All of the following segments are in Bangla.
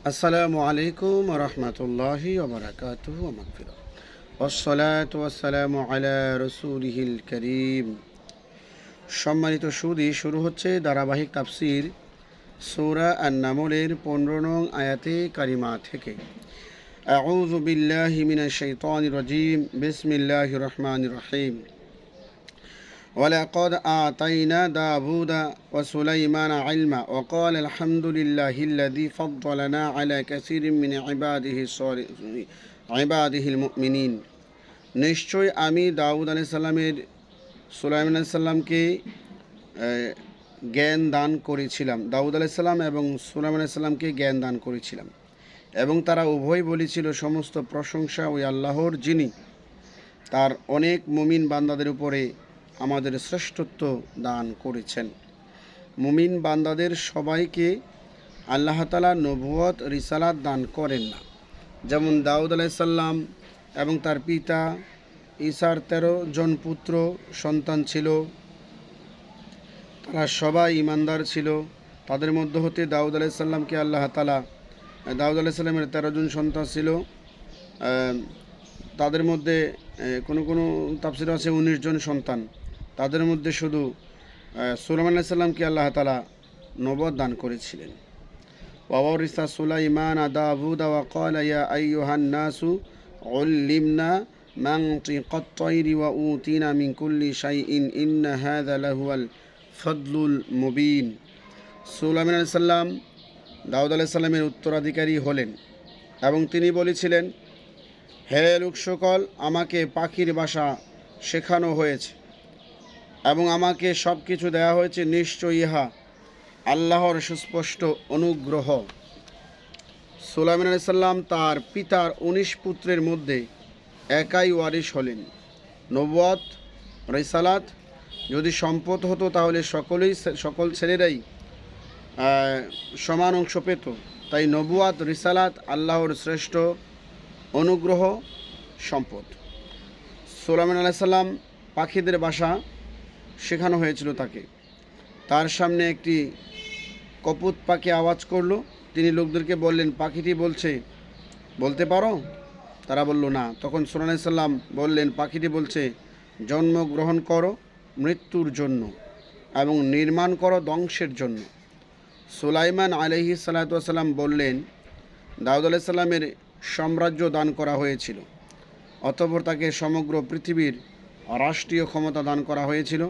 আসসালামু আলাইকুম ওয়া রাহমাতুল্লাহি ওয়া বারাকাতুহু ওয়া মাগফিরাহ। ওয়াসসালাতু ওয়াসসালামু আলা রাসূলিহিল কারীম। সম্মানিত সুদী, শুরু হচ্ছে ধারাবাহিক তাফসীর সূরা আন-নামলের 15 নং আয়াতে কারিমা থেকে। আউযু বিল্লাহি মিনাশ শাইতানির রাজীম। বিসমিল্লাহির রহমানির রহিম। ولقد آتينا داود وسليمان علما وقال الحمد لله الذي فضلنا على كثير من عباده المؤمنين। নিশ্চয় আমি দাউদ আলাইহিস সালামের সুলাইমান আলাইহিস সালামকে জ্ঞান দান করেছিলাম। দাউদ আলাইহিস সালাম এবং সুলাইমান আলাইহিস সালামকে জ্ঞান দান করেছিলাম এবং তারা উভয় বলেছিল, সমস্ত প্রশংসা ওই আল্লাহর, যিনি তার অনেক মুমিন বান্দাদের উপরে আমাদের শ্রেষ্ঠত্ব দান করেছেন। মুমিন বান্দাদের সবাইকে আল্লাহ তাআলা নবুয়ত রিসালাত দান করেন না। যেমন দাউদ আলাইহিস সালাম এবং তার পিতা ঈসার 13 জন পুত্র সন্তান ছিল, তারা সবাই ঈমানদার ছিল। তাদের মধ্য হতে দাউদ আলাইহিস সালামকে আল্লাহ তাআলা, দাউদ আলাইহিস সালামের 13 জন সন্তান ছিল, তাদের মধ্যে কোনো তাফসীরে আছে 19 জন সন্তান। তাদের মধ্যে শুধু সুলাইমান আলাইহিস সালামকে আল্লাহ তাআলা নবুয়ত দান করেছিলেন। ওয়াওয়ারিসা সুলাইমান দাউদ ওয়া ক্বালা ইয়া আইয়ুহান নাসু উল্লিমনা মানতিকাত তায়রি ওয়া উতিনা মিন কুল্লি শাইইন ইন্না হাযা লাহুয়াল ফাদলুল মুবিন। সুলাইমান আলাইহিস সালাম দাউদ আলাইহিস সালামের উত্তরাধিকারী হলেন এবং তিনি বলেছিলেন, হে লোক সকল, আমাকে পাখির ভাষা শেখানো হয়েছে এবং আমাকে সব কিছু দেওয়া হয়েছে। নিশ্চয় ইহা আল্লাহর সুস্পষ্ট অনুগ্রহ। সুলাইমান আলাইহিস সালাম তার পিতার 19 পুত্রের মধ্যে একাই ওয়ারিশ হলেন। নবুয়ত রিসালাত যদি সম্পদ হতো তাহলে সকল ছেলেরাই সমান অংশ পেত। তাই নবুয়ত রিসালাত আল্লাহর শ্রেষ্ঠ অনুগ্রহ সম্পদ। সুলাইমান আলাইহিস সালাম পাখিদের ভাষা শেখানো হয়েছিল তাকে। তার সামনে একটি কপুত পাখি আওয়াজ করলো। তিনি লোকদেরকে বললেন, পাখিটি বলতে পারো? তারা বলল না। তখন সুলাইমান আলাইহিস সালাম বললেন, পাখিটি বলছে, জন্মগ্রহণ করো মৃত্যুর জন্য এবং নির্মাণ করো ধ্বংসের জন্য। সুলাইমান আলাইহিস সালাতু ওয়াস সালাম বললেন, দাউদ আলাইহিস সালামের সাম্রাজ্য দান করা হয়েছিল, অতঃপর তাকে সমগ্র পৃথিবীর রাষ্ট্রীয় ক্ষমতা দান করা হয়েছিল।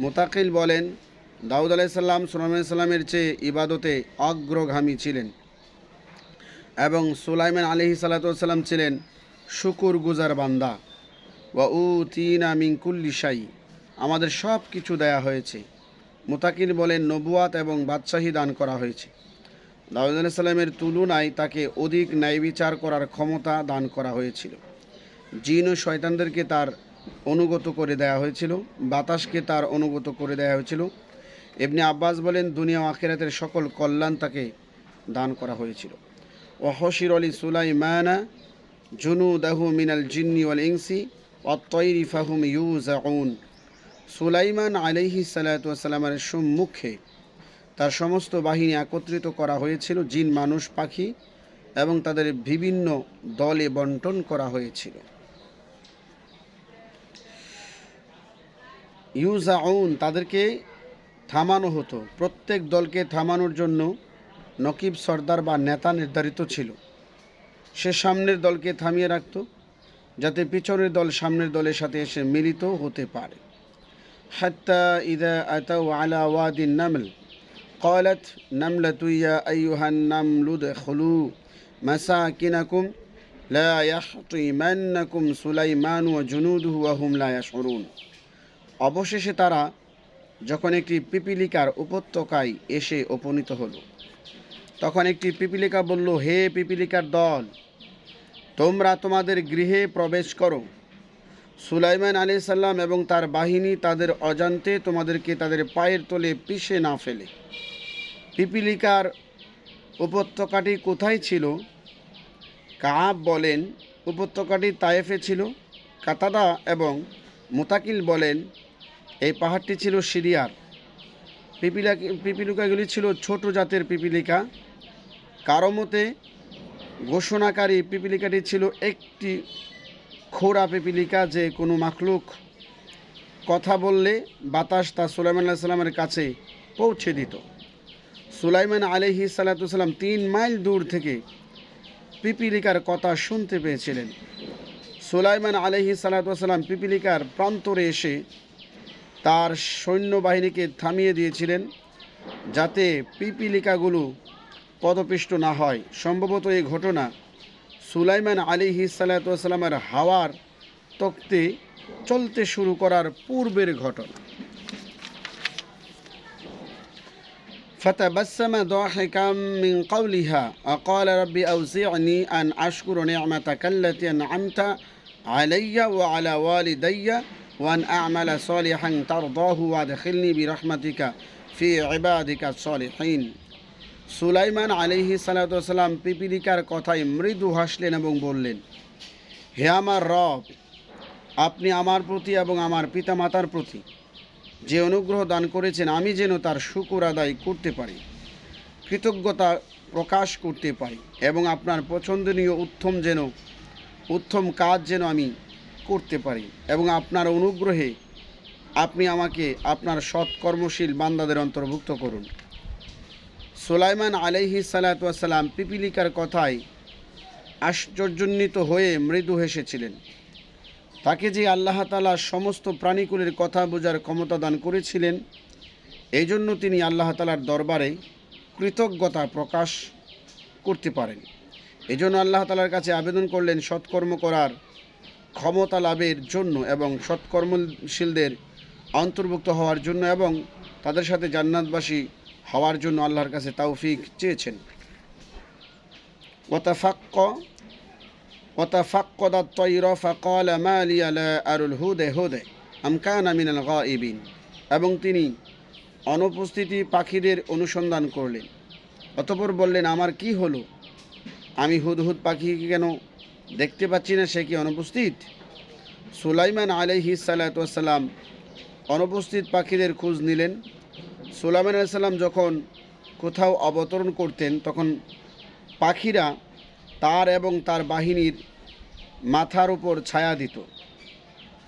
মুতাকিল বলেন, দাউদ আলাইহিস সালাম সুলাইমান আলাইহিস সালামের চেয়ে ইবাদতে অগ্রগামী ছিলেন এবং সুলাইমান আলাইহিস সালাতু ওয়াস সালাম ছিলেন শুকর গুজার বান্দা। ওয়া উতিনা মিন কুল্লি শাই, আমাদের সব কিছু দেয়া হয়েছে। মুতাকিল বলেন, নবুয়াত এবং বাদশাহী দান করা হয়েছে। দাউদ আলাইহিস সালামের তুলনায় তাকে অধিক ন্যায় বিচার করার ক্ষমতা দান করা হয়েছিল। জিন ও শয়তানদেরকে তার অনুগত করে দেয়া হয়েছিল, বাতাসকে তার অনুগত করে দেয়া হয়েছিল। ইবনে আব্বাস বলেন, দুনিয়া ও আখিরাতের সকল কল্যাণ তাকে দান করা হয়েছিল। ওয়া হশির আলী সুলাইমানা জুনুদাহু মিনাল জিন্নি ওয়াল ইনসি ওয়াত তায়রি ফাহুম ইউজাউন। সুলাইমান আলাইহিস সালাতু ওয়াস সালামের সম্মুখে তার সমস্ত বাহিনী একত্রিত করা হয়েছিল। জিন, মানুষ, পাখি এবং তাদের বিভিন্ন দলে বন্টন করা হয়েছিল। ইউজাউন, তাদেরকে থামানো হতো। প্রত্যেক দলকে থামানোর জন্য নকিব, সর্দার বা নেতা নির্ধারিত ছিল। সে সামনের দলকে থামিয়ে রাখত যাতে পিছনের দল সামনের দলের সাথে এসে মিলিত হতে পারে। হাত্তা ইযা আতাউ আলা ওয়াদিন নামল قالت نملة يا أيها النمل ادخلوا مساكنكم لا يحطمنكم سليمان وجنوده وهم لا يشعرون। অবশেষে তারা যখন একটি পিপিলিকার উপত্যকায় এসে উপনীত হলো, তখন একটি পিপিলিকা বলল, হে পিপিলিকার দল, তোমরা তোমাদের গৃহে প্রবেশ করো। সুলাইমান আলাইহিস সালাম এবং তার বাহিনী তাদের অজান্তে তোমাদেরকে তাদের পায়ের তলে পিষে না ফেলে। পিপিলিকার উপত্যকাটি কোথায় ছিল? কাব বলেন, উপত্যকাটি তায়েফে ছিল। কাতাদা এবং মুতাকিল বলেন, এই পাহাড়টি ছিল সিরিয়ার। পিপিলিকাগুলি ছিল ছোট জাতের পিপিলিকা কারো মতে ঘোষণাকারী পিপিলিকাটি ছিল একটি খোঁড়া পিপিলিকা, যে কোনো মাখলুক কথা বললে বাতাস তা সুলাইমান আলাইহিস সালামের কাছে পৌঁছে দিত। সুলাইমান আলাইহিস সালাম 3 মাইল দূর থেকে পিপিলিকার কথা শুনতে পেয়েছিলেন। সুলাইমান আলাইহিস সালাম পিপিলিকার প্রান্তরে এসে তার সৈন্যবাহিনীকে থামিয়ে দিয়েছিলেন, যাতে পিপিলিকাগুলো পদপিষ্ট না হয়। সম্ভবত এই ঘটনা সুলাইমান আলাইহিস সালামের হাওয়ার তক্তে চলতে শুরু করার পূর্বের ঘটনা। فتبسم ضاحكا من قولها وقال رب أوزعني أن أشكر نعمتك التي أنعمت علي وعلى والدي وأن أعمل صالحا ترضاه وأدخلني برحمتك في عبادك الصالحين। সুলাইমান আলাইহিস সালাম পিপিলিকার কথায় মৃদু হাসলেন এবং বললেন, হে আমার রব, আপনি আমার প্রতি এবং আমার পিতামাতার প্রতি যে অনুগ্রহ দান করেছেন, আমি যেন তার শুকর আদায় করতে পারি, কৃতজ্ঞতা প্রকাশ করতে পারি এবং আপনার পছন্দনীয় উত্তম কাজ যেন আমি করতে পারি, এবং আপনার অনুগ্রহে আপনি আমাকে আপনার সৎকর্মশীল বান্দাদের অন্তর্ভুক্ত করুন। সুলাইমান আলাইহিস সালাম পিপিলিকার কথায় আশ্চর্যান্বিত হয়ে মৃদু হেসেছিলেন। তাকে যে আল্লাহ তাআলা সমস্ত প্রাণীকুলের কথা বোঝার ক্ষমতা দান করেছিলেন, এই জন্য তিনি আল্লাহ তাআলার দরবারে কৃতজ্ঞতা প্রকাশ করতে পারেন। এই জন্য আল্লাহ তাআলার কাছে আবেদন করলেন সৎকর্ম করার ক্ষমতা লাভের জন্য এবং সৎকর্মশীলদের অন্তর্ভুক্ত হওয়ার জন্য এবং তাদের সাথে জান্নাতবাসী হওয়ার জন্য আল্লাহর কাছে তৌফিক চেয়েছেন। وتفقد الطير فقال ما لي لا أرى الهدهد أم كان من الغائبين। এবং তিনি অনুপস্থিতি পাখিদের অনুসন্ধান করলেন, অতঃপর বললেন, আমার কি হলো, আমি হুদহুদ পাখিকে কেন দেখতে পাচ্ছি না, সে কি অনুপস্থিত? সুলাইমান আলাইহিস সালাম অনুপস্থিত পাখিদের খোঁজ নিলেন। সুলাইমান আলাইহিস সালাম যখন কোথাও অবতরণ করতেন, তখন পাখিরা তার এবং তার বাহিনীর মাথার উপর ছায়া দিত।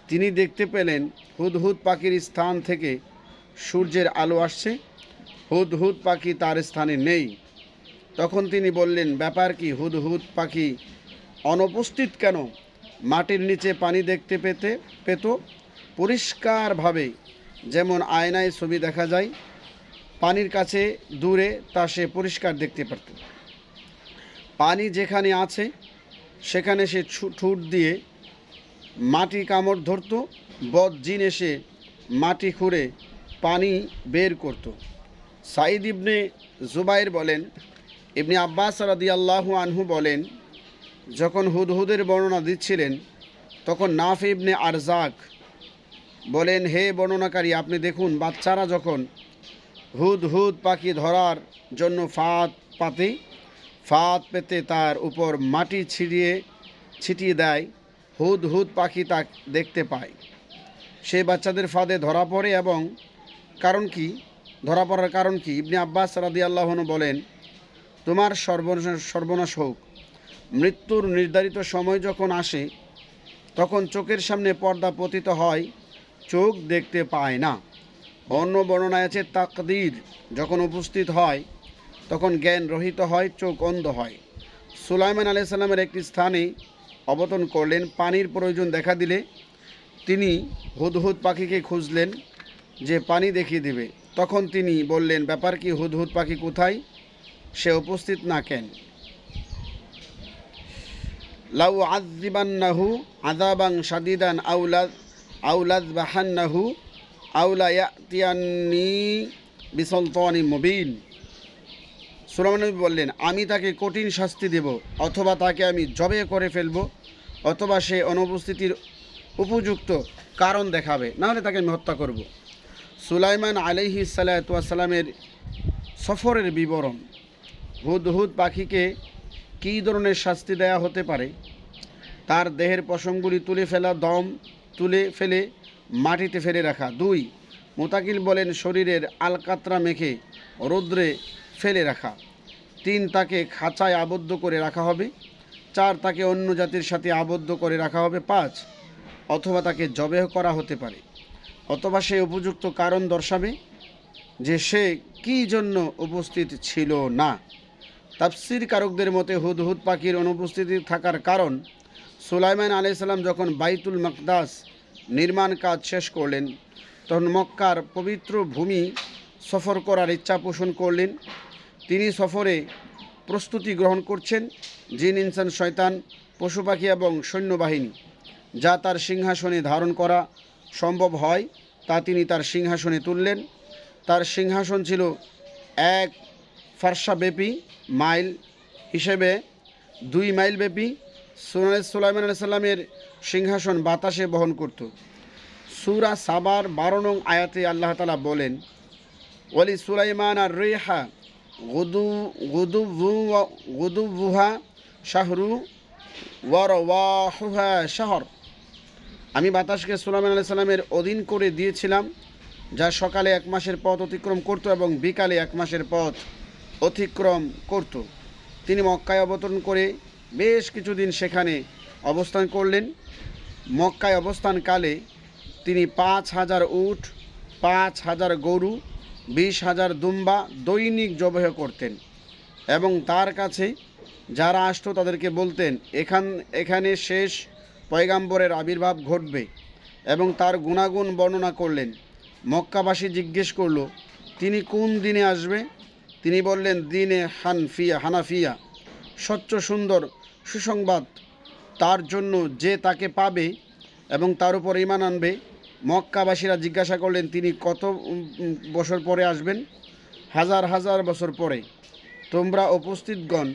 তিনি দেখতে পেলেন হুদহুদ পাখির স্থান থেকে সূর্যের আলো আসছে, হুদহুদ পাখি তার স্থানে নেই। তখন তিনি বললেন, ব্যাপার কি, হুদহুদ পাখি অনুপস্থিত কেন? মাটির নিচে পানি দেখতে পেত পরিষ্কারভাবে, যেমন আয়নায় ছবি দেখা যায়। পানির কাছে দূরে তা সে পরিষ্কার দেখতে পারত। পানি যেখানে আছে সেখানে সে ঠোঁট দিয়ে মাটি কামড় ধরত, বদজিন এসে মাটি খুঁড়ে পানি বের করত। সাঈদ ইবনে জুবাইর বলেন, ইবনে আব্বাস রাদিয়াল্লাহু আনহু বলেন, যখন হুদহুদের বর্ণনা দিচ্ছিলেন তখন নাফি ইবনে আরজাক বলেন, হে বর্ণনাকারী, আপনি দেখুন, বাচ্চারা যখন হুদহুদ পাখি ধরার জন্য ফাঁদ পেতে তার উপর মাটি ছিটিয়ে দেয়, হুদহুদ পাখি তা দেখতে পায়। সে বাচ্চাদের ফাঁদে ধরা পড়ে এবং ধরা পড়ার কারণ কি? ইবনে আব্বাস রাদিয়াল্লাহু আনহু বলেন, তোমার সর্বনাশ হোক। মৃত্যুর নির্ধারিত সময় যখন আসে তখন চোখের সামনে পর্দা পতিত হয়, চোখ দেখতে পায় না। অন্য বর্ণনায় আছে তাকদীর যখন উপস্থিত হয় তখন জ্ঞান রহিত হয়, চোখ অন্ধ হয়। সুলাইমান আলাইহিস সালামের একটি স্থানে অবতরণ করলেন। পানির প্রয়োজন দেখা দিলে তিনি হুদহুদ পাখিকে খুঁজলেন যে পানি দেখিয়ে দেবে। তখন তিনি বললেন, ব্যাপার কি, হুদহুদ পাখি কোথায়, সে উপস্থিত না কেন? লাউ আযযিবান্নাহু আযাবান শাদীদান আউলাযবাহান্নাহু আউলা ইয়াতিয়ান্নি বিসুলতানিন মুবিন। সুলাইমান নবী বললেন, আমি তাকে কঠিন শাস্তি দেব, অথবা তাকে আমি জবে করে ফেলব, অথবা সে অনুপস্থিতির উপযুক্ত কারণ দেখাবে, নাহলে তাকে আমি হত্যা করব। সুলাইমান আলাইহিস সালামের সফরের বিবরণ। হুদহুদ পাখিকে কী ধরনের শাস্তি দেয়া হতে পারে? তার দেহের পশমগুলি তুলে ফেলে মাটিতে ফেলে রাখা। 2, মুতাকিল বলেন শরীরের আলকাতরা মেখে রৌদ্রে ফেলে রাখা। 3 তাকে খাঁচায় আবদ্ধ করে রাখা হবে, 4 তাকে অন্য জাতির সাথে আবদ্ধ করে রাখা হবে, 5 অথবা তাকে জবেহ করা হতে পারে, অথবা সে উপযুক্ত কারণ দর্শাবে যে সে কী জন্য উপস্থিত ছিল না। তাফসীর কারকদের মতে হুদহুদ পাখির অনুপস্থিতি থাকার কারণ, সুলাইমান আলাইহিস সালাম যখন বাইতুল মাকদাস নির্মাণ কাজ শেষ করলেন তখন মক্কার পবিত্র ভূমি সফর করার ইচ্ছা পোষণ করলেন। তিনি সফরে প্রস্তুতি গ্রহণ করছেন জিন, ইনসান, শয়তান, পশু পাখি এবং সৈন্যবাহিনী। যা তার সিংহাসনে ধারণ করা সম্ভব হয় তা তিনি তার সিংহাসনে তুললেন। তার সিংহাসন ছিল 1 ফারসাব্যাপী, মাইল হিসেবে 2 মাইল ব্যাপী। সুলাইমান আলাইহিস সালামের সিংহাসন বাতাসে বহন করত। সূরা সাবার 12 নং আয়াতে আল্লাহ তাআলা বলেন, ওয়ালি সুলাইমান আর রিহা গুদুবুহা শাহরু ওয়া রাওয়াহুহা শাহর। আমি বাতাসকে সুলাইমান আলাইহিস সালামের অধীন করে দিয়েছিলাম, যা সকালে 1 মাসের পথ অতিক্রম করত এবং বিকালে 1 মাসের পথ অতিক্রম করত। তিনি মক্কায় অবতরণ করে বেশ কিছুদিন সেখানে অবস্থান করলেন। মক্কায় অবস্থানকালে তিনি 5,000 উট, 5,000 গরু, 20,000 দুম্বা দৈনিক জবাহ করতেন এবং তার কাছে যারা আসতো তাদেরকে বলতেন এখানে শেষ পয়গাম্বরের আবির্ভাব ঘটবে এবং তার গুণাগুণ বর্ণনা করলেন। মক্কাবাসী জিজ্ঞেস করল, তিনি কোন দিনে আসবে? তিনি বললেন, দিনে হানাফিয়া, স্বচ্ছ সুন্দর সুসংবাদ তার জন্য যে তাকে পাবে এবং তার উপর ঈমান আনবে। মক্কাবাসীরা জিজ্ঞাসা করলেন, তিনি কত বছর পরে আসবেন? 1000 বছর পরে। তোমরা উপস্থিতগণ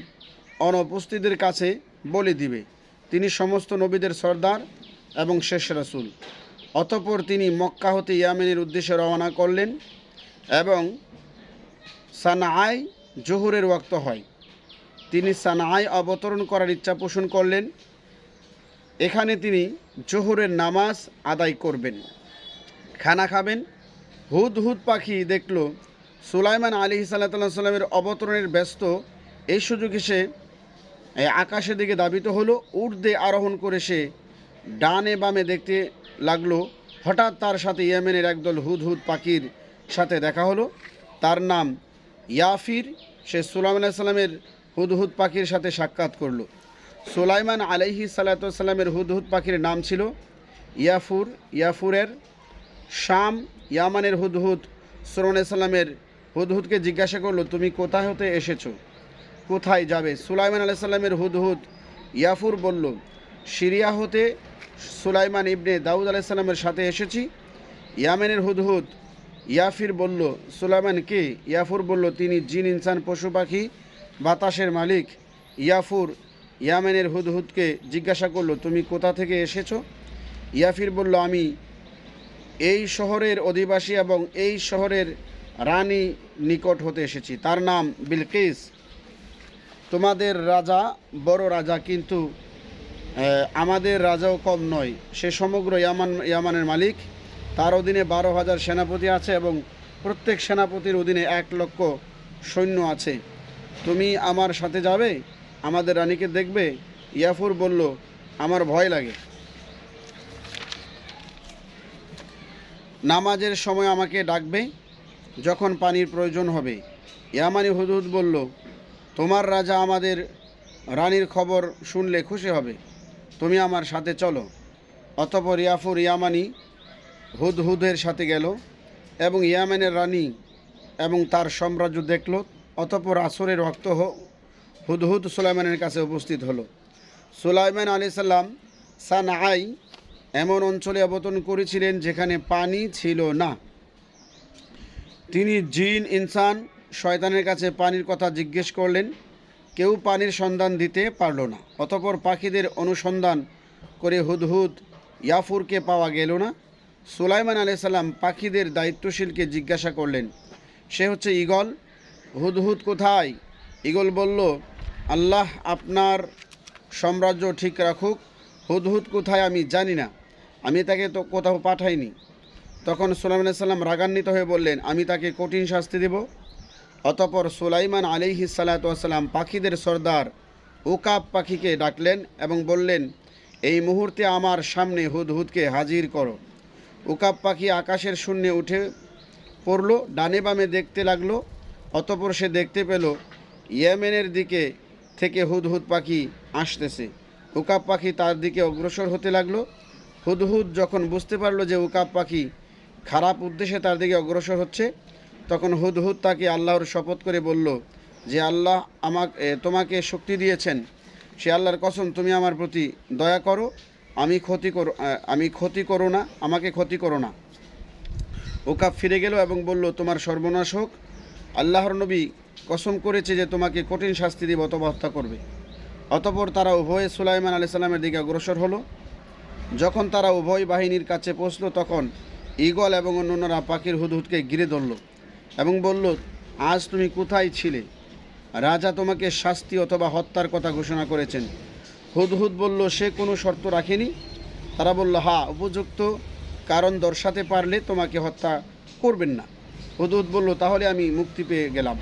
অনুপস্থিতদের কাছে বলে দিবে, তিনি সমস্ত নবীদের সর্দার এবং শেষ রাসূল। অতঃপর তিনি মক্কা হতে ইয়ামেনের উদ্দেশ্যে রওনা করলেন এবং সানায় জোহরের ওয়াক্ত হয়। তিনি সানায় অবতরণ করার ইচ্ছা পোষণ করলেন। এখানে তিনি জোহরের নামাজ আদায় করবেন, খানা খাবেন। হুদহুদ পাখি দেখল সুলাইমান আলাইহিস সালামের অবতরণের ব্যস্ত। এই সুযোগে সে আকাশের দিকে ধাবিত হলো। ঊর্ধ্বে আরোহণ করে সে ডানে বামে দেখতে লাগলো। হঠাৎ তার সাথে ইয়েমেনের একদল হুদহুদ পাখির সাথে দেখা হলো। তার নাম ইয়াফির। সে সুলাইমান আলাইহিস সালামের হুদহুদ পাখির সাথে সাক্ষাৎ করলো। সুলাইমান আলাইহিস সালামের হুদহুদ পাখির নাম ছিল ইয়াফুর। ইয়াফুরের শাম ইয়ামানের হুদহুদ সুলাইমান আলাইহিস সালামের হুদহুদকে জিজ্ঞাসা করলো, তুমি কোথায় হতে এসেছো, কোথায় যাবে? সুলাইমান আলাইহিস সালামের হুদহুদ ইয়াফুর বলল, সিরিয়া হতে সুলাইমান ইবনে দাউদ আলাইহিস সালামের সাথে এসেছি। ইয়ামেনের হুদহুদ ইয়াফির বলল, সুলাইমান কে? ইয়াফুর বলল, তিনি জিন, ইনসান, পশু পাখি, বাতাসের মালিক। ইয়াফুর ইয়ামেনের হুদহুদকে জিজ্ঞাসা করলো, তুমি কোথা থেকে এসেছো? ইয়াফির বলল, আমি এই শহরের অধিবাসী এবং এই শহরের রানী নিকট হতে এসেছি। তার নাম বিলকিস। তোমাদের রাজা বড় রাজা, কিন্তু আমাদের রাজাও কম নয়। সে সমগ্র ইয়ামানের মালিক। তার অধীনে 12,000 সেনাপতি আছে এবং প্রত্যেক সেনাপতির অধীনে 1,00,000 সৈন্য আছে। তুমি আমার সাথে যাবে, আমাদের রানীকে দেখবে? ইয়াফুর বলল, আমার ভয় লাগে। নামাজের সময় আমাকে ডাকবে যখন পানির প্রয়োজন হবে। ইয়ামানি হুদহুদ বলল, তোমার রাজা আমাদের রানীর খবর শুনলে খুশি হবে, তুমি আমার সাথে চলো। অতঃপর ইয়াফুর ইয়ামানি হুদহুদের সাথে গেল এবং ইয়ামেনের রানী এবং তার সাম্রাজ্য দেখল। অতঃপর আসরের ওয়াক্ত হুদহুদ সুলাইমানের কাছে উপস্থিত হলো। সুলাইমান আলাইহিস সালাম সানায় এমন অঞ্চলে অবতরণ করেছিলেন যেখানে পানি ছিল না। তিনি জিন, ইনসান, শয়তানের কাছে পানির কথা জিজ্ঞেস করলেন। কেউ পানির সন্ধান দিতে পারল না। অতঃপর পাখিদের অনুসন্ধান করে হুদহুদ ইয়াফুরকে পাওয়া গেল না। সুলাইমান আলাইহিস সালাম পাখিদের দায়িত্বশীলকে জিজ্ঞাসা করলেন, সে হচ্ছে ঈগল। হুদহুদ কোথায়? ঈগল বলল, আল্লাহ আপনার সাম্রাজ্য ঠিক রাখুক। হুদহুদ কোথায় আমি জানি না, আমি তাকে তো কোথাও পাঠাইনি। তখন সুলাইমান আলাইহিস সালাম রাগান্বিত হয়ে বললেন, আমি তাকে কঠিন শাস্তি দেব। অতঃপর সুলাইমান আলাইহিস সালাতু ওয়াস সালাম পাখিদের সর্দার উকাব পাখিকে ডাকলেন এবং বললেন, এই মুহূর্তে আমার সামনে হুদহুদকে হাজির করো। উকাব পাখি আকাশের শূন্যে উঠে পড়ল, ডানে বামে দেখতে লাগলো। অতঃপর সে দেখতে পেল ইয়েমেনের দিকে থেকে হুদহুদ পাখি আসতেছে। উকাব পাখি তার দিকে অগ্রসর হতে লাগলো। হুদহুদ যখন বুঝতে পারলো যে উকাব পাখি খারাপ উদ্দেশ্যে তার দিকে অগ্রসর হচ্ছে, তখন হুদহুদ তাকে আল্লাহর শপথ করে বলল যে আল্লাহ তোমাকে শক্তি দিয়েছেন, সে আল্লাহর কসম তুমি আমার প্রতি দয়া করো, আমাকে ক্ষতি করো না। উকাব ফিরে গেল এবং বলল, তোমার সর্বনাশ হোক, আল্লাহর নবী কসম করেছে যে তোমাকে কঠিন শাস্তি দিয়ে অথবা হত্যা করবে। অতঃপর তারা উভয়ে সুলাইমান আলাইহিস সালামের দিকে অগ্রসর হলো। যখন তারা উভয় বাহিনীর কাছে পৌঁছল, তখন ঈগল এবং অন্যান্যরা পাখির হুদহুদকে ঘিরে ধরল এবং বলল, আজ তুমি কোথায় ছিলে? রাজা তোমাকে শাস্তি অথবা হত্যার কথা ঘোষণা করেছেন। হুদহুদ বলল, সে কোনো শর্ত রাখেনি। তারা বলল, হ্যাঁ, উপযুক্ত কারণ দর্শাতে পারলে তোমাকে হত্যা করবেন না। হুদহুদ বলল, তাহলে আমি মুক্তি পেয়ে গেলাম।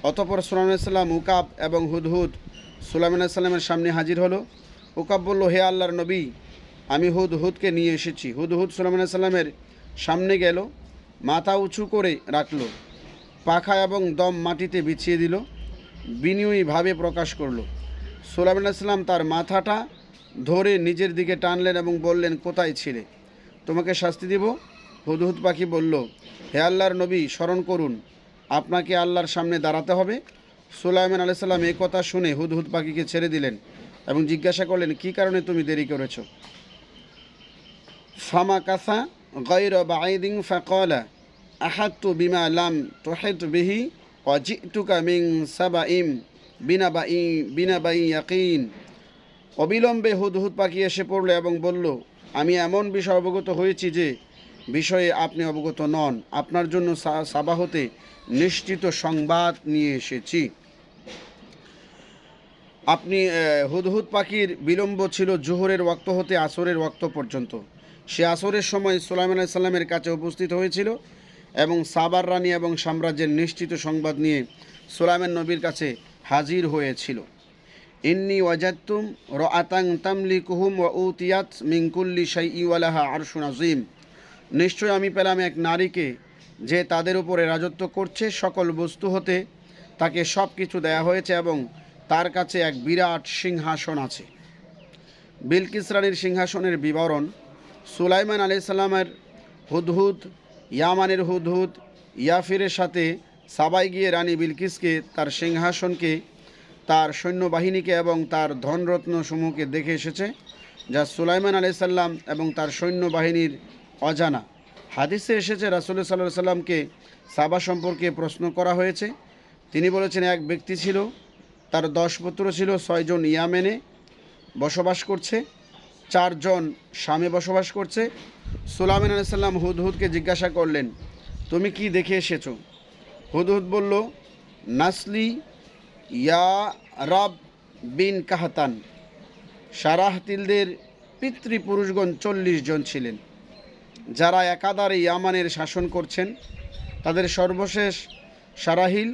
অতঃপর সুলাইমান আলাইহিস সালাম, উকাব এবং হুদহুদ সুলাইমান আলাইহিস সালামের সামনে হাজির হলো। উকাব বলল, হে আল্লাহর নবী, আমি হুদহুদকে নিয়ে এসেছি। হুদহুদ সুলাইমান আলাইহিস সালামের সামনে গেল, মাথা উঁচু করে রাখল, পাখা এবং দম মাটিতে বিছিয়ে দিল, বিনয়ীভাবে প্রকাশ করল। সুলাইমান আলাইহিস সালাম তার মাথাটা ধরে নিজের দিকে টানলেন এবং বললেন, কোথায় ছিলে? তোমাকে শাস্তি দিব। হুদহুদ পাখি বলল, হে আল্লাহর নবী, স্মরণ করুন, আপনাকে আল্লাহর সামনে দাঁড়াতে হবে। সুলাইমান আলাইহিস সালাম এই কথা শুনে হুদহুদ পাখিকে ছেড়ে দিলেন এবং জিজ্ঞাসা করলেন, কী কারণে তুমি দেরি করেছ? ফামা কাসা গায়র বাঈদিন ফাকালা আহাত্তু বিমা লাম তুহিত বিহি ওয়া জিতুকা মিন সাবাইম বিনাবাই ইয়াকিন। অবিলম্বে হুদহুদ পাখি এসে পড়ল এবং বলল, আমি এমন বিষয় অবগত হয়েছি যে বিষয়ে আপনি অবগত নন। আপনার জন্য সাবা হতে নিশ্চিত সংবাদ নিয়ে এসেছি। হুদহুদ পাখির বিলম্ব ছিল জোহরের ওয়াক্ত হতে আসরের ওয়াক্ত পর্যন্ত। সে আসরের সময় সুলাইমান আলাইহিস সালামের কাছে উপস্থিত হয়েছিল এবং সাবার রানী এবং সাম্রাজ্যের নিশ্চিত সংবাদ নিয়ে সুলাইমান নবীর কাছে হাজির হয়েছিল। ইন্নি ওয়াজাদতুম রাআতান তামলিকুহুম ওয়া উতিয়াত মিন কুল্লি শাইইন ওয়া লাহা আরশুন আযীম। নিশ্চয় আমি পেলাম এক নারীকে, যে তাদের উপরে রাজত্ব করছে, সকল বস্তু হতে তাকে সব কিছু দেয়া হয়েছে এবং তার কাছে এক বিরাট সিংহাসন আছে। বিলকিস রানীর সিংহাসনের বিবরণ। সুলাইমান আলাইহিস সালামের হুদহুদ, ইয়ামানের হুদহুদ ইয়াফিরের সাথে সাবায় গিয়ে রানী বিলকিসকে, তার সিংহাসনকে, তার সৈন্যবাহিনীকে এবং তার ধনরত্ন সমূহকে দেখে এসেছে, যা সুলাইমান আলাইহিস সালাম এবং তার সৈন্যবাহিনীর অজানা। হাদিসে এসেছে, রাসূলুল্লাহ সাল্লাল্লাহু আলাইহি সাল্লামকে সাবা সম্পর্কে প্রশ্ন করা হয়েছে। তিনি বলেছেন, এক ব্যক্তি ছিল, তার 10 পুত্র ছিল, 6 জন ইয়ামেনে বসবাস করছে, 4 জন শামে বসবাস করছে। সুলাইমান আলাইহিস সালাম হুদহুদকে জিজ্ঞাসা করলেন, তুমি কি দেখে এসেছো? হুদহুদ বলল, নাসলি ইয়া রাব বিন কাহাতান। সারাহতিলদের পিতৃপুরুষগণ 40 জন ছিলেন, যারা একাধারে ইয়ামানের শাসন করছেন। তাদের সর্বশেষ সারাহিল,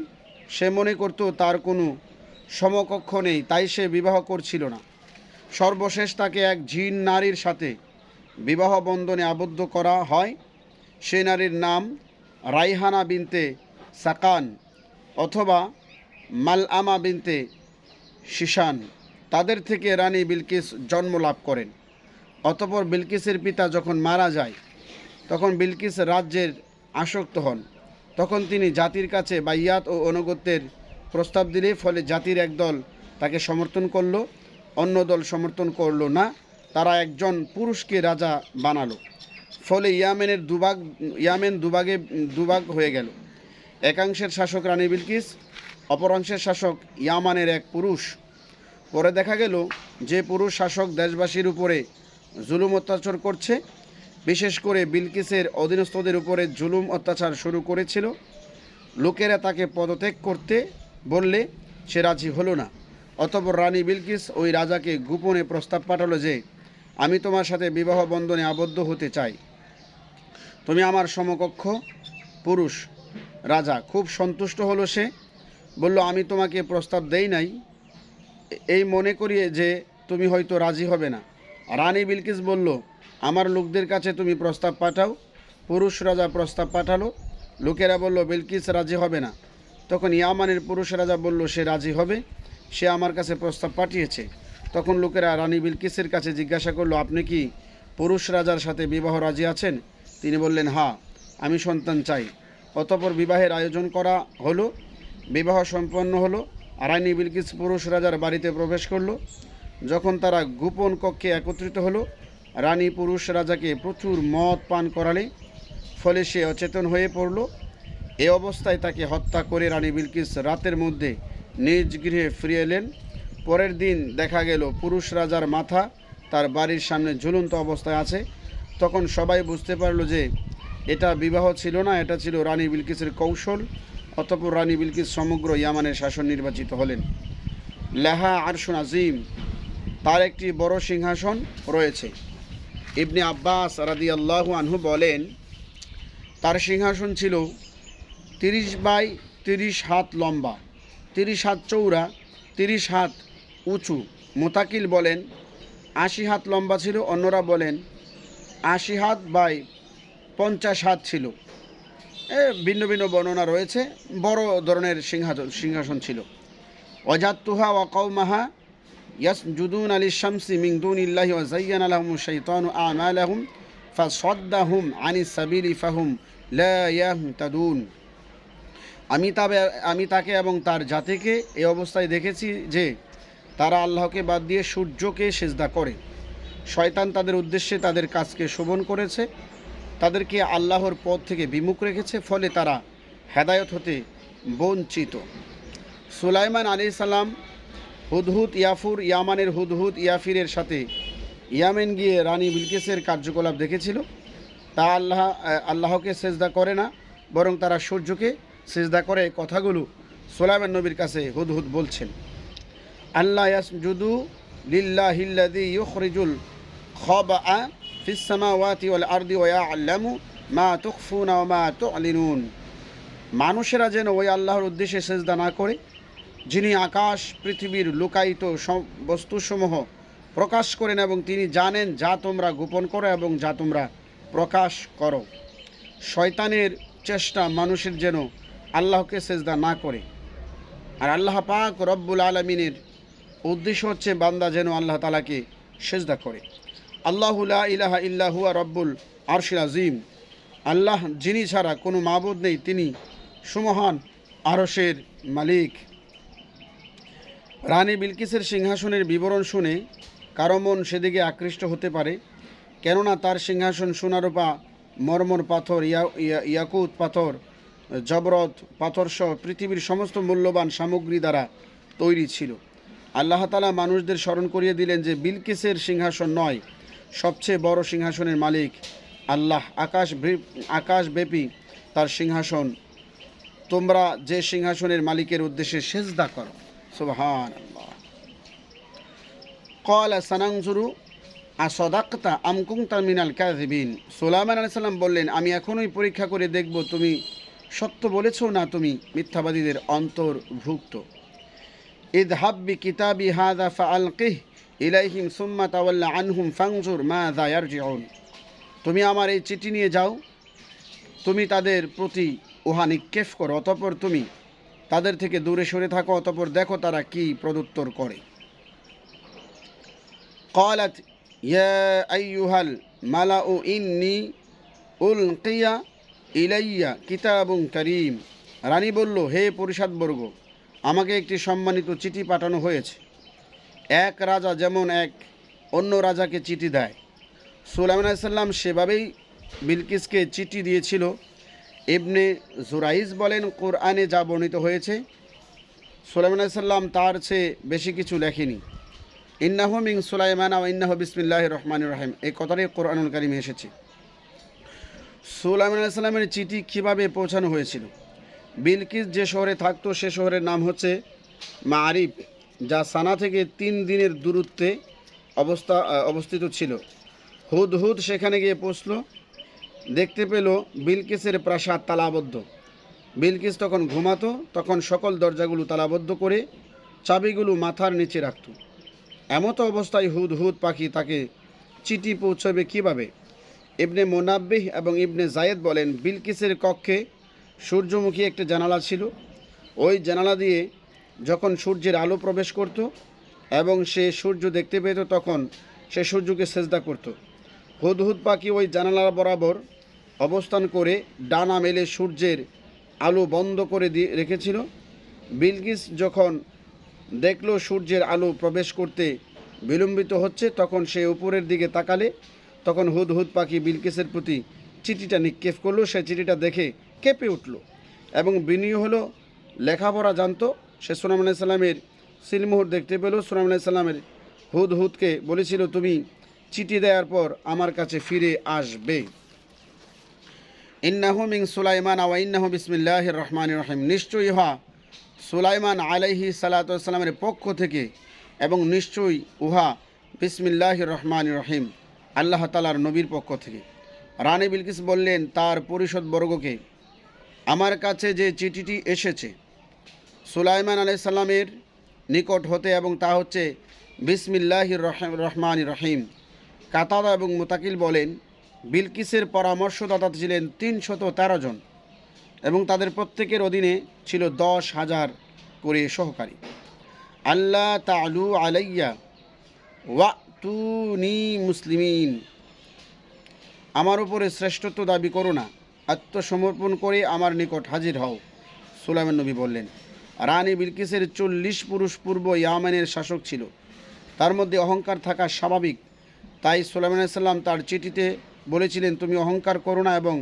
সে মনে করত তার কোনো সমকক্ষ নেই, তাই সে বিবাহ করছিল না। সর্বশেষ তাকে এক জিন নারীর সাথে বিবাহ বন্ধনে আবদ্ধ করা হয়। সেই নারীর নাম রাইহানা বিনতে সাকান অথবা মালআমা বিনতে শিশান। তাদের থেকে রানী বিলকিস জন্ম লাভ করেন। অতঃপর বিলকিসের পিতা যখন মারা যায়, তখন বিলকিস রাজ্যের আসক্ত হন। তখন তিনি জাতির কাছে বাইয়াত ও অনুগত্যের প্রস্তাব দিলে, ফলে জাতির একদল তাকে সমর্থন করলো, অন্য দল সমর্থন করলো না। তারা একজন পুরুষকে রাজা বানালো। ফলে ইয়ামেন দুভাগ হয়ে গেল। একাংশের শাসক রানী বিলকিস, অপরাংশের শাসক ইয়ামানের এক পুরুষ। পরে দেখা গেল যে পুরুষ শাসক দেশবাসীর উপরে জুলুম অত্যাচার করছে, বিশেষ করে বিলকিসের অধীনস্থদের উপরে জুলুম অত্যাচার শুরু করেছিল। লোকেরা তাকে পদত্যাগ করতে বললে সে রাজি হলো না। অতঃপর রানী বিলকিস ওই রাজাকে গোপনে প্রস্তাব পাঠালো যে, আমি তোমার সাথে বিবাহ বন্ধনে আবদ্ধ হতে চাই। তুমি আমার সমকক্ষ পুরুষ, রাজা। খুব সন্তুষ্ট হলো সে, বলল আমি তোমাকে প্রস্তাব দেই নাই এই মনে করিয়ে যে তুমি হয়তো রাজি হবে না। রানী বিলকিস বলল, আমার লোকদের কাছে তুমি প্রস্তাব পাঠাও। পুরুষ রাজা প্রস্তাব পাঠালো। লোকেরা বলল বিলকিস রাজি হবে না। তখন ইয়ামানের পুরুষ রাজা বলল সে রাজি হবে, সে আমার কাছে প্রস্তাব পাঠিয়েছে। তখন লোকেরা রানী বিলকিসের কাছে জিজ্ঞাসা করলো, আপনি কি পুরুষ রাজার সাথে বিবাহ রাজি আছেন? তিনি বললেন, হ্যাঁ, আমি সন্তান চাই। অতঃপর বিবাহের আয়োজন করা হলো। বিবাহ সম্পন্ন হলো। রানী বিলকিস পুরুষ রাজার বাড়িতে প্রবেশ করলো। যখন তারা গোপন কক্ষে একত্রিত হলো, রানী পুরুষ রাজাকে প্রচুর মদ পান করালে, ফলে সে অচেতন হয়ে পড়ল। এ অবস্থায় তাকে হত্যা করে রানী বিলকিস রাতের মধ্যে নিজ গৃহে ফিরে এলেন। পরের দিন দেখা গেল পুরুষ রাজার মাথা তার বাড়ির সামনে ঝুলন্ত অবস্থায় আছে। তখন সবাই বুঝতে পারল যে এটা বিবাহ ছিল না, এটা ছিল রানী বিলকিসের কৌশল। অতঃপর রানী বিলকিস সমগ্র ইয়ামানের শাসন নির্বাচিত হলেন। লাহা আরশুন আজিম, তার একটি বড় সিংহাসন রয়েছে। ইবনে আব্বাস রাদিয়াল্লাহু আনহু বলেন, তার সিংহাসন ছিল 30 বাই 30 হাত লম্বা, 30 হাত চৌড়া, 30 হাত উঁচু। মোতাকিল বলেন 80 হাত লম্বা ছিল, অন্যরা বলেন 80 হাত বাই 50 হাত ছিল। ভিন্ন ভিন্ন বর্ণনা রয়েছে। বড় ধরনের সিংহাসন ছিল। ওয়াজাতুহা ওয়া কওমাহা ইয়াসজুদুনা লিশ-শামসি মিন দুনিল্লাহি ওয়া যায়্যানা লাহুমুশ শাইতানু আমালাহুম ফাসাদ্দাহুম আনিস সাবিলি ফাহুম লা ইয়াহতাদুন। আমি তাকে এবং তার জাতিকে এই অবস্থায় দেখেছি যে তারা আল্লাহকে বাদ দিয়ে সূর্যকে সিজদা করে। শয়তান তাদের উদ্দেশ্যে তাদের কাজকে শোভন করেছে, তাদেরকে আল্লাহর পথ থেকে বিমুখ রেখেছে, ফলে তারা হেদায়ত হতে বঞ্চিত। সুলাইমান আলাইহিস সালাম হুদহুদ ইয়ামানের হুদহুদ ইয়াফিরের সাথে ইয়ামেন গিয়ে রানী বিলকিসের কার্যকলাপ দেখেছিল। তা আল্লাহকে সেজদা করে না, বরং তারা সূর্যকে সেজদা করে। কথাগুলো সুলাইমান নবীর কাছে হুদহুদ বলছেন। আল্লাহ ইয়াসজুদু লিল্লাহিল্লাযী ইউখরিজুল খাবআ ফিস সামাওয়াতি ওয়াল আরদি ওয়া ইয়া'লামু মা তুখফুনা ওয়া মা তু'লিনুন। মানুষেরা যেন ওই আল্লাহর উদ্দেশ্যে সেজদা না করে, যিনি আকাশ পৃথিবীর লুকায়িত বস্তুসমূহ প্রকাশ করেন, এবং তিনি জানেন যা তোমরা গোপন করো এবং যা তোমরা প্রকাশ করো। শয়তানের চেষ্টা মানুষের যেন আল্লাহকে সেজদা না করে, আর আল্লাহ পাক রব্বুল আলামিনের উদ্দেশ্য হচ্ছে বান্দা যেন আল্লাহ তাআলাকে সেজদা করে। আল্লাহু লা ইলাহা ইল্লা হুয়া রব্বুল আরশিল আযীম। আল্লাহ যিনি ছাড়া কোনো মাবুদ নেই, তিনি সুমহান আরশের মালিক। রানী বিলকিসের সিংহাসনের বিবরণ শুনে কারো মন সেদিকে আকৃষ্ট হতে পারে, কেননা তার সিংহাসন সোনারূপা, মরমর পাথর, ইয়াকুত পাথর, জবরত পাথরসহ পৃথিবীর সমস্ত মূল্যবান সামগ্রী দ্বারা তৈরি ছিল। আল্লাহ তাআলা মানুষদের স্মরণ করিয়ে দিলেন যে বিলকিসের সিংহাসন নয়, সবচেয়ে বড় সিংহাসনের মালিক আল্লাহ। আকাশব্যাপী তার সিংহাসন। তোমরা যে সিংহাসনের মালিকের উদ্দেশ্যে সেজদা করো। সুবহানাল্লাহ। ক্বালা সানানজুরু আসাদাকতা আম কুনতা মিনাল কাযিবিন। সুলাইমান আলাইহিস সালাম বললেন, আমি এখনই পরীক্ষা করে দেখব তুমি সত্য বলেছো না তুমি মিথ্যাবাদীদের অন্তর্ভুক্ত। ইযহাব বিকিতাবি হাযা ফাআলকিহ ইলাইহিম সুম্মা তাওয়াল্লা আনহুম ফানজুর মাযা ইয়ারজিউন। তুমি আমার এই চিঠি নিয়ে যাও, তুমি তাদের প্রতি উহা নিক্ষেপ করো, অতঃপর তুমি তাদের থেকে দূরে সরে থাকো, অতঃপর দেখো তারা কি প্রত্যুত্তর করে। ক্বালাত ইয়া আইয়ুহাল মালাউ ইন্নী উলকিয়া ইলাইয়া কিতাবুন কারীম। রানী বলল, হে পরিষদবর্গ, আমাকে একটি সম্মানিত চিঠি পাঠানো হয়েছে। এক রাজা যেমন অন্য রাজাকে চিঠি দেয়, সুলাইমান আলাইহিস সালাম সেভাবেই বিলকিসকে চিঠি দিয়েছিল। ইবনে জুরাইজ বলেন, কোরআনে যা বর্ণিত হয়েছে সুলাইমান আলাইহিস সালাম তার চেয়ে বেশি কিছু লেখেনি। ইন্নাহু মিন সুলাইমান ওয়া ইন্নাহু বিসমিল্লাহির রহমানির রহিম, এই কথাটাই কোরআনুল কারীমে এসেছে। সুলাইমান আলাইহিস সালামের চিঠি কীভাবে পৌঁছানো হয়েছিল? বিলকিস যে শহরে থাকতো সে শহরের নাম হচ্ছে মারিব, যা সানা থেকে 3 দিনের দূরত্বে অবস্থিত ছিল। হুদহুদ সেখানে গিয়ে পৌঁছল, দেখতে পেল বিলকিসের প্রাসাদ তালাবদ্ধ। বিলকিস তখন ঘুমাতো, তখন সকল দরজাগুলো তালাবদ্ধ করে চাবিগুলো মাথার নিচে রাখত। এমতো অবস্থায় হুদহুদ পাখি তাকে চিঠি পৌঁছবে কিভাবে? ইবনে মুনাব্বিহ এবং ইবনে জায়েদ বলেন, বিলকিসের কক্ষে সূর্যমুখী একটা জানালা ছিল। ওই জানালা দিয়ে যখন সূর্যের আলো প্রবেশ করত এবং সে সূর্য দেখতে পেত, তখন সে সূর্যকে সেজদা করত। হুদহুদ পাখি ওই জানালা বরাবর অবস্থান করে ডানা মেলে সূর্যের আলো বন্ধ করে দিয়ে রেখেছিল। বিলকিস যখন দেখল সূর্যের আলো প্রবেশ করতে বিলম্বিত হচ্ছে, তখন সে উপরের দিকে তাকালে তখন হুদহুদ পাখি বিলকিসের প্রতি চিঠিটা নিক্ষেপ করলো। সে চিঠিটা দেখে কেঁপে উঠল এবং বিনয়ী হলো, লেখাপড়া জানতো। সে সুলাইমান আলাইহিস সালামের সিলমোহর দেখতে পেল। সুলাইমান আলাইহিস সালামের হুদহুদকে বলেছিল, তুমি চিঠি দেওয়ার পর আমার কাছে ফিরে আসবে। ইন্নাহু মিন সুলাইমান ওয়া ইন্নাহু বিসমিল্লাহির রহমানির রহিম, নিশ্চয়ই উহা সুলাইমান আলাইহিস সালাতু ওয়াস সালামের পক্ষ থেকে এবং নিশ্চয়ই উহা বিসমিল্লাহির রহমানির রহিম, আল্লাহ তাআলার নবীর পক্ষ থেকে। রানী বিলকিস বললেন তার পরিষদবর্গকে, আমার কাছে যে চিঠিটি এসেছে সুলাইমান আলাইহিস সালামের নিকট হতে এবং তা হচ্ছে বিসমিল্লাহির রহমানির রহিম। কাতাদা এবং মুতাকিল বলেন, বিলকিসের পরামর্শদাতা ছিলেন 313 জন এবং তাদের প্রত্যেকের অধীনে ছিল 10,000 করে সহকারী। আল্লাহ তা'লু আলাইয়া ওয়াতুনি মুসলিমিন, আমার উপরে শ্রেষ্ঠত্ব দাবি করো না, আত্মসমর্পণ করে আমার নিকট হাজির হও। সুলাইমান নবী বললেন। রানী বিলকিসের 40 পুরুষ পূর্ব ইয়ামেনের শাসক ছিল, তার মধ্যে অহংকার থাকা স্বাভাবিক। তাই সুলাইমান আলাইহিস সালাম তার চিঠিতে বলেছিলেন, তুমি অহংকার করো না এবং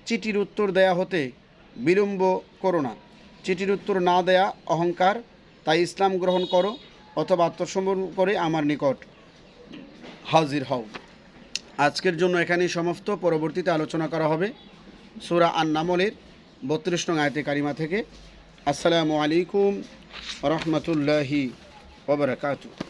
চিঠির উত্তর দেয়া হতে বিলম্ব করো না। চিঠির উত্তর না দেয়া অহংকার, তাই ইসলাম গ্রহণ করো অথবা আত্মসমর্পণ করে আমার নিকট হাজির হও। আজকের জন্য এখানেই সমাপ্ত। পরবর্তীতে আলোচনা করা হবে সূরা আন-নামলের 32 নং আয়াতে কারিমা থেকে। আসসালামু আলাইকুম ওয়া রাহমাতুল্লাহি ওয়া বারাকাতুহু।